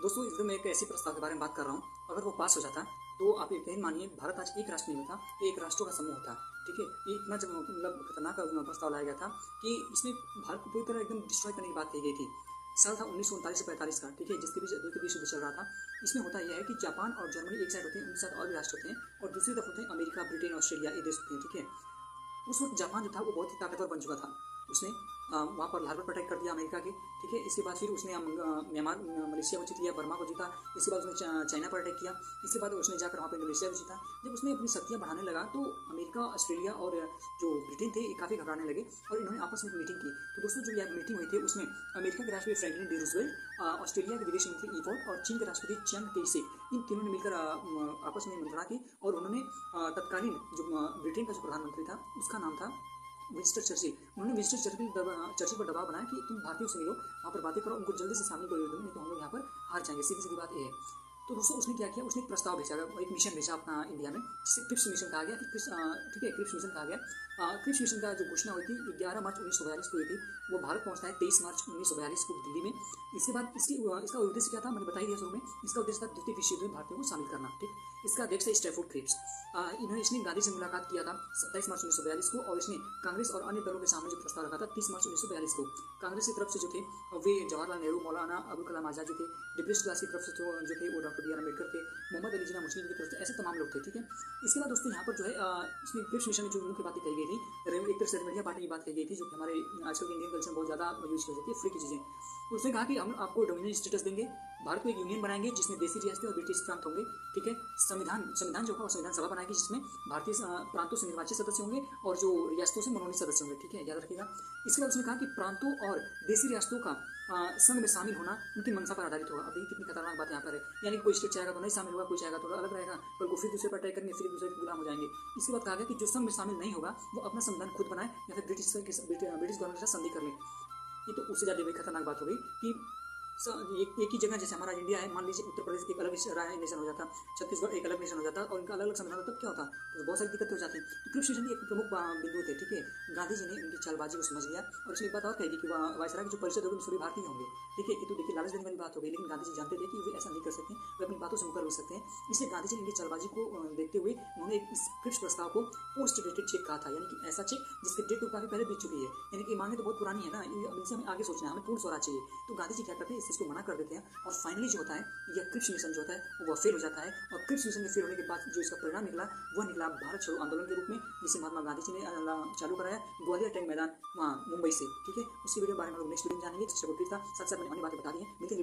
दोस्तों इस वीडियो में एक ऐसी प्रस्ताव के बारे में बात कर रहा हूँ। अगर वो पास हो जाता तो आप यकीन मानिए भारत आज एक राष्ट्र नहीं होता, एक राष्ट्रों का समूह होता। ठीक है, ये इतना जब मतलब खतरनाक प्रस्ताव लाया गया था कि इसमें भारत को पूरी तरह एकदम डिस्ट्रॉय करने की बात कही गई थी। साल था 1939 से 45 का। ठीक है, जिसके बीच द्वितीय विश्व युद्ध चल रहा था। इसमें होता यह है कि जापान और जर्मनी एक साइड होते हैं, उनके साथ और भी राष्ट्र होते हैं, और दूसरी तरफ होते हैं अमेरिका, ब्रिटेन, ऑस्ट्रेलिया, ये देश होते हैं। ठीक है, उस वक्त जापान जो था वो बहुत ही ताकतवर बन चुका था। उसने वहाँ पर लाहौर पर अटैक कर दिया अमेरिका के। ठीक है, इसके बाद फिर उसने म्यांमार, मलेशिया को जीत लिया, बर्मा को जीता। इसके बाद उसने चाइना पर अटैक किया। इसके बाद उसने जाकर वहाँ पर इंडोनेशिया को जीता। जब उसने अपनी शक्तियाँ बढ़ाने लगा तो अमेरिका, ऑस्ट्रेलिया और जो ब्रिटेन थे ये काफ़ी घबराने लगे और इन्होंने आपस में एक मीटिंग की। तो दोस्तों जो यह मीटिंग हुई थी उसमें अमेरिका के राष्ट्रपति फ्रैंकलिन डी रूजवेल्ट, ऑस्ट्रेलिया के विदेश मंत्री इवोट और चीन के राष्ट्रपति चियांग कैशेक, इन तीनों ने मिलकर आपस में मंत्रणा की और उन्होंने तत्कालीन जो ब्रिटेन का जो प्रधानमंत्री था उसका नाम था विंस्टन चर्चिल। उन्होंने विंस्टन चर्चिल पर दबाव बनाया कि तुम भारतीयों से मिलो, वहाँ पर बातें करो, उनको जल्दी से सामने करो, नहीं तो हम लोग यहाँ पर हार जाएंगे। सीधी सीधी बात ये है। तो दोस्तों उसने क्या किया, उसने एक प्रस्ताव भेजा, एक मिशन भेजा अपना इंडिया में, जिसे क्रिप्स मिशन कहा गया। ठीक है, क्रिप्स मिशन कहा गया। क्रिप्स मिशन का जो घोषणा हुई थी 11 मार्च 1942 को हुई थी। वो भारत पहुंचता है 23 मार्च 1942 को दिल्ली में। इसके बाद इसका उद्देश्य क्या था, मैंने बताई दिया शुरू में। इसका उद्देश्य था द्वितीय विश्व युद्ध में भारतीयों को शामिल करना। ठीक, इसका अध्यक्ष है स्टैफोर्ड क्रिप्स। इसने गांधी से मुलाकात किया था 27 मार्च 1942 को, और इसने कांग्रेस और अन्य दलों के सामने जो प्रस्ताव रखा था 30 मार्च 1942 को। कांग्रेस की तरफ से जो थे वे जवाहरलाल नेहरू, मौलाना अबुल कलाम आजाद जी थे। डिप्रेस्ड क्लास की तरफ से जो थे वो डॉक्टर बी आर अम्बेडकर थे। मोहम्मद अली जिन्ना मुस्लिम की तरफ से, ऐसे तमाम लोग थे। ठीक है, इसके बाद दोस्तों यहाँ पर जो है इसमें क्रिप्स मिशन में जो मुख्य बातें कही गई थी, एक तरह से रेमेडिया पार्टी की बात कही गई थी, जो कि हमारे आजकल के इंडियन कल्चर में बहुत ज़्यादा यूज की जाती है, फ्री की चीज़ें। उसने कहा कि हम आपको डोमिनियन स्टेटस देंगे, भारत को एक यूनियन बनाएंगे जिसमें देसी रियासतें और ब्रिटिश प्रांत होंगे। ठीक है, संविधान जो होगा संविधान सभा बनाएगी जिसमें भारतीय प्रांतों से निर्वाचित सदस्य होंगे और जो रियासतों से मनोनीत सदस्य होंगे। ठीक है, याद रखिएगा। इसके बाद उसने कहा कि प्रांतों और देसी रियासतों का संघ में शामिल होना उनकी मंशा पर आधारित होगा। अभी कितनी खतरनाक बात यहाँ पर है, यानी कोई स्टेट चाहेगा तो नहीं शामिल होगा, कोई चाहेगा तो अलग रहेगा, कल को फिर दूसरे पर अटैक करेंगे, फिर दूसरे के गुलाम हो जाएंगे। इसके बाद कहा गया कि जो संघ में शामिल नहीं होगा वो अपना संविधान खुद बनाए या फिर ब्रिटिश गवर्नमेंट के साथ संधि कर ले। ये तो उससे ज़्यादा खतरनाक बात हो गई कि एक ही जगह, जैसे हमारा इंडिया है, मान लीजिए उत्तर प्रदेश एक अलग नेशन हो जाता, छत्तीसगढ़ एक अलग नेशन हो जाता और उनका अलग अलग संविधान होता, क्या होता, तो बहुत सारी दिक्कतें हो जाती। तो क्रिप्स मिशन एक प्रमुख बिंदु थे। ठीक है, गांधी जी ने उनकी चालबाजी को समझ लिया और इसमें एक बात और कहेगी कि वायसराय की जो परिषद होगी सभी भारतीय होंगे। ठीक है, ये तो देखिए लालच देने वाली बात हो गई, लेकिन गांधी जी जानते थे कि वे ऐसा नहीं कर सकते, वे अपनी बातों से मुकर भी सकते हैं। इसलिए गांधी जी ने इनकी चालबाजी को देखते हुए उन्होंने इस क्रिप्स प्रस्ताव को पोस्ट डेटेड चेक कहा था, यानी कि ऐसा चेक जिसकी डेट तो काफी पहले बीत चुकी है, यानी कि मांगे तो बहुत पुरानी है ना, इनसे हमें आगे सोचना है, हमें पूर्ण स्वराज चाहिए। तो गांधी जी क्या करते हैं, इस चीज को मना कर देते हैं और फाइनली जो होता है यह क्रिप्स मिशन जो होता है वो फेल हो जाता है। और क्रिप्स मिशन में फेल होने के बाद जो इसका परिणाम निकला वह निकला भारत छोड़ो आंदोलन के रूप में, जिसे महात्मा गांधी जी ने चालू कराया ग्वालियर टैंक मैदान वहाँ मुंबई से। ठीक है, उसकी वीडियो के बारे में हम लोग नेक्स्ट वीडियो में जानेंगे। साथ साथ मैंने अन्य बातें बता दी हैं, मिलते हैं।